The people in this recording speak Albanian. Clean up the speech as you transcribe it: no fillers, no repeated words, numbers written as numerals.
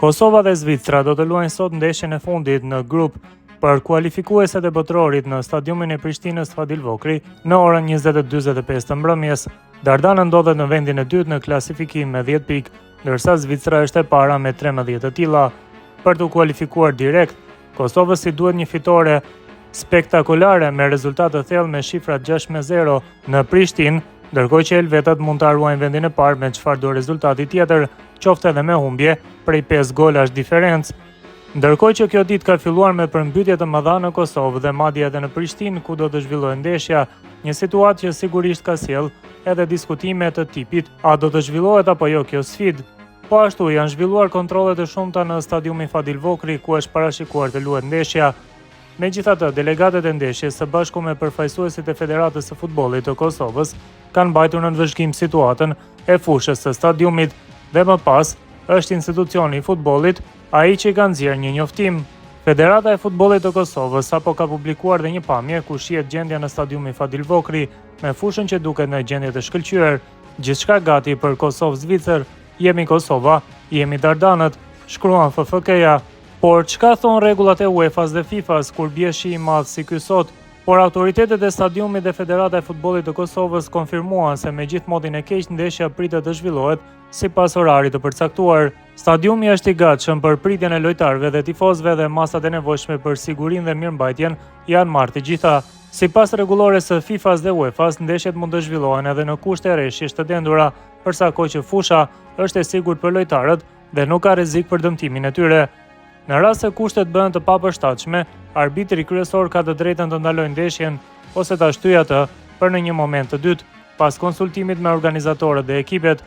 Kosova dhe Zvicra do të luajnë sot ndeshjen e fundit në grup për kualifikueset e botrorit në stadiumin e Prishtinës Fadil Vokri në orën 20:45 të mbrëmjes. Dardana ndodhet në vendin e dytë në klasifikim me 10 pikë, ndërsa Zvicra është e para me 13 të tilla. Për të kualifikuar direkt, Kosovës i duhet një fitore spektakolare me rezultat të thellë me shifrat 6-0 në Prishtinë, ndërkohë që elvetat mund të ruajnë vendin e parë me çfarëdo rezultati tjetër, qoftë edhe me humbje, prej 5 golash diferencë. Ndërkohë që kjo ditë ka filluar me përmbytje të mëdha në Kosovë dhe madje edhe në Prishtinë, ku do të zhvillohet ndeshja, një situatë që sigurisht ka sjellë edhe diskutime të tipit a do të zhvillohet apo jo kjo sfidë. Po ashtu janë zhvilluar kontrollet e shumta në stadiumin Fadil Vokri, ku është parashikuar të luhet ndeshja. Megjithatë, delegatët e ndeshjes së bashku me përfaqësuesit e Federatës së Futbollit të Kosovës kanë mbajtur në ndvëzhgim situatën e fushës së stadiumit dhe më pas është institucioni i futbollit ai që ka nxjerrë një njoftim. Federata e Futbollit të Kosovës sapo ka publikuar dhe një pamje ku shihet gjendja në stadiumin Fadil Vokri me fushën që duket në gjendje të shkëlqyer. Gjithçka gati për Kosovë-Zvicër, jemi Kosova, jemi Dardanët, shkruan FFK-ja. Por çka thon rregullat e UEFA-s dhe FIFA-s kur bie shi i madh si ky sot? Por autoritetet e stadiumit dhe Federata e Futbollit të Kosovës konfirmuan se me gjithë modin e keq ndeshja pritet të zhvillohet sipas orarit të përcaktuar. Stadiumi është i gatshëm për pritjen e lojtarëve dhe tifozëve dhe masat e nevojshme për sigurinë dhe mirëmbajtjen janë marrë të gjitha. Sipas rregullores së FIFA-s dhe UEFA-s, ndeshjet mund të zhvillohen edhe në kushte rreshjesh të dendura, përsa që fusha është e sigurt për lojtarët dhe nuk ka rrezik për dëmtimin e tyre. Në rast se kushtet bëhen të papërshtatshme, arbitri kryesor ka të drejtën të ndalojë ndeshjen ose ta shtyjë atë për në një moment të dytë, pas konsultimit me organizatorët dhe ekipet,